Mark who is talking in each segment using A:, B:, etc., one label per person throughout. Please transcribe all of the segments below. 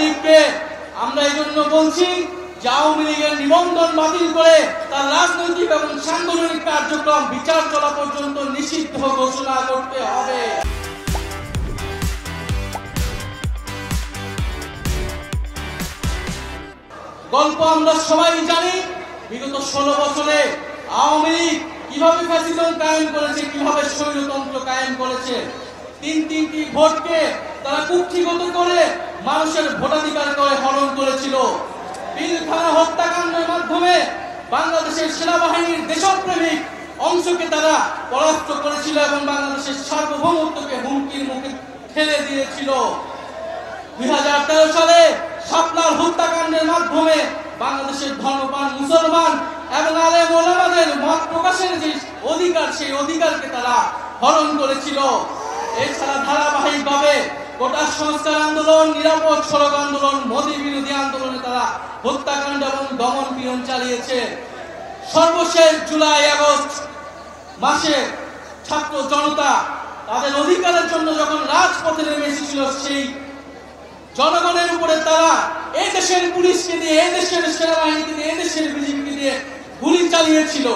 A: লীগকে আমরা এই জন্য বলছি যে আওয়ামী লীগের নিবন্ধন বাতিল করে তার রাজনৈতিক এবং সাংগঠনিক কার্যক্রম বিচার চলা পর্যন্ত নিষিদ্ধ ঘোষণা করতে হবে। গল্প আমরা সবাই জানি, বিগত 16 বছরে আওয়ামী লীগ কিভাবে ফ্যাসিজম কায়েম করেছে, কিভাবে স্বৈরতন্ত্র কায়েম করেছে। তিনটি ভোটকে তারা কুক্ষিগত করে মানুষের ভোটাধিকার করে হরণ করেছিল। পিলখানা হত্যাকাণ্ডের মাধ্যমে বাংলাদেশের সেনাবাহিনীর দেশপ্রেমিক অংশকে তারা পরাস্ত করেছিল এবং বাংলাদেশের সার্বভৌমত্বকে হুমকির মুখে ঠেলে দিয়েছিল। 2013 সালে শাপলার হত্যাকাণ্ডের মাধ্যমে বাংলাদেশের ধর্মপ্রাণ মুসলমান এবং আলেম ওলামাদের মত প্রকাশের যে অধিকার, সেই অধিকারকে তারা হরণ করেছিল। এছাড়া ধারাবাহিকভাবে কোটা সংস্কার আন্দোলন, নিরাপদ সড়ক আন্দোলন, মোদী বিরোধী আন্দোলনে তারা হত্যাকাণ্ড এবং দমন পীড়ন চালিয়েছে। সর্বশেষ জুলাই আগস্ট মাসে ছাত্র জনতা তাদের অধিকারের জন্য যখন রাজপথে নেমে এসেছিল, সেই জনগণের উপরে তারা এই দেশের পুলিশকে দিয়ে, এই দেশের সেনাবাহিনীকে দিয়ে, এই দেশের বিজেপিকে দিয়ে গুলি চালিয়েছিল।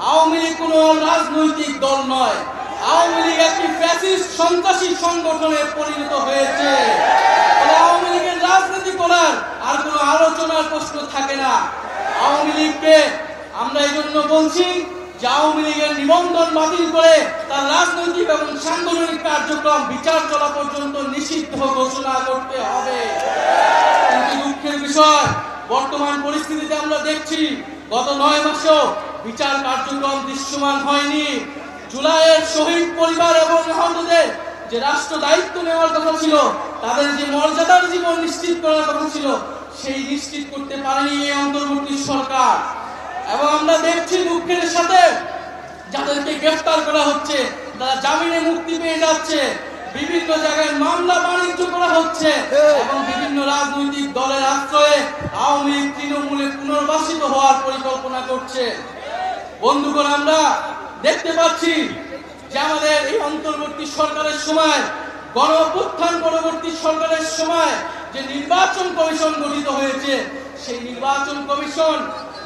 A: আওয়ামী লীগ কোনো রাজনৈতিক দল নয়, আওয়ামী লীগ একটি ফ্যাসিস্ট সন্ত্রাসী সংগঠনে পরিণত হয়েছে। আওয়ামী লীগের রাজনীতি করার আর কোনো আলোচনার প্রশ্ন থাকে না। আওয়ামী লীগকে আমরা এই জন্য বলছি যে আওয়ামী লীগের নিবন্ধন বাতিল করে তার রাজনৈতিক এবং সাংগঠনিক কার্যক্রম বিচার চলা পর্যন্ত নিষিদ্ধ ঘোষণা করতে হবে। কিন্তু দুঃখের বিষয়, বর্তমান পরিস্থিতিতে আমরা দেখছি গত 9 মাসেও বিচার কার্যক্রম দৃশ্যমান হয়নি। জুলাইয়ের শহীদ পরিবার এবং আহতদের যে রাষ্ট্র দায়িত্ব নেওয়ার কথা ছিল, তাদের যে মর্যাদার জীবন নিশ্চিত করার কথা ছিল, সেই নিশ্চিত করতে পারেনি এই অন্তর্বর্তী সরকার। এবং আমরা দেখছি দুঃখের সাথে যাদেরকে গ্রেফতার করা হচ্ছে তারা জামিনে মুক্তি পেয়ে যাচ্ছে, বিভিন্ন জায়গায় মামলা বাণিজ্য করা হচ্ছে এবং বিভিন্ন রাজনৈতিক দলের আশ্রয়ে আওয়ামী লীগ তৃণমূলে পুনর্বাসিত হওয়ার পরিকল্পনা করছে। বন্ধুগণ, আমরা দেখতে পাচ্ছি যে আমাদের এই অন্তর্বর্তী সরকারের সময়, গণ অভ্যুত্থান পরবর্তী সরকারের সময় যে নির্বাচন কমিশন গঠিত হয়েছে, সেই নির্বাচন কমিশন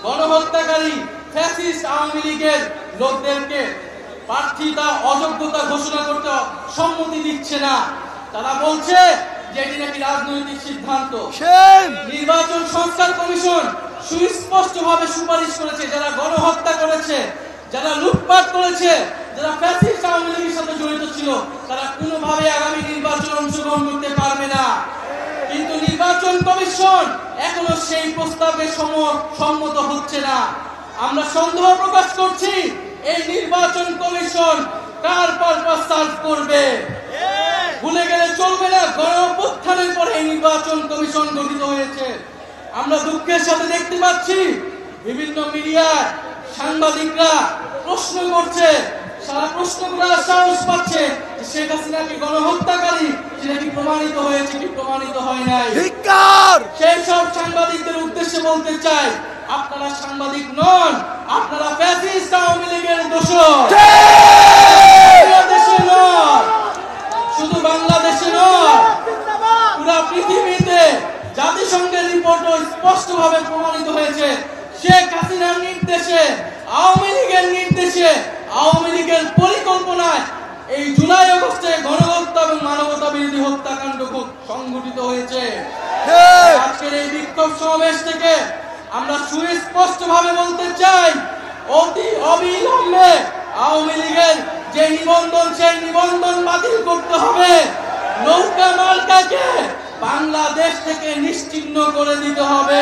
A: গণহত্যাকারী ফ্যাসিস্ট আওয়ামী লীগের লোকদেরকে প্রার্থিতা অযোগ্যতা ঘোষণা করতে সম্মতি দিচ্ছে না। তারা বলছে যে এটি নাকি রাজনৈতিক সিদ্ধান্ত। নির্বাচন সংস্কার কমিশন সুস্পষ্টভাবে সুপারিশ করেছে, যারা গণহত্যা করেছে, যারা লুটপাট করেছে, যারা ফ্যাসিস্ট আওয়ামী লীগের সাথে জড়িত ছিল, তারা কোনোভাবে আগামী নির্বাচনে অংশগ্রহণ করতে পারবে না। কিন্তু নির্বাচন কমিশন এখনো সেই প্রস্তাবে সম্মত হচ্ছে না। আমরা সন্দেহ প্রকাশ করছি এই নির্বাচন কমিশন কার পারপাস সার্ভ করবে। ভুলে গেলে চলবে না, গণ অভ্যুত্থানের পরে এই নির্বাচন কমিশন গঠিত হয়েছে। আমরা দুঃখের সাথে দেখতে পাচ্ছি বিভিন্ন মিডিয়ায় সাংবাদিকরা প্রশ্ন করছে, সারা প্রশ্ন করার সাহস পাচ্ছে যে শেখ হাসিনা কি গণহত্যাকারী, সেটা কি প্রমাণিত হয়েছে কি প্রমাণিত হয় নাই। সেই সব সাংবাদিকদের উদ্দেশ্যে বলতে চাই, আপনারা সাংবাদিক নন, আপনারা ফ্যাসিস্ট আওয়ামী লীগের দোসর। দেশে নয়, শুধু বাংলাদেশে নয়, পুরা পৃথিবীতে জাতিসংঘের রিপোর্টও স্পষ্টভাবে প্রমাণিত হয়েছে, শেখ হাসিনার নির্দেশে, আওয়ামী লীগের নির্দেশে, আওয়ামী লীগের পরিকল্পনায় এই জুলাই আগস্টে গণহত্যা এবং মানবতা বিরোধী হত্যাকাণ্ড সংঘটিত হয়েছে। আজকের এই বিক্ষোভ সমাবেশ থেকে আমরা সুস্পষ্টভাবে বলতে চাই, অতি অবিলম্বে আওয়ামী লীগের যে নিবন্ধন, সেই নিবন্ধন বাতিল করতে হবে। নৌকা মার্কাকে বাংলাদেশ থেকে নিশ্চিহ্ন করে দিতে হবে।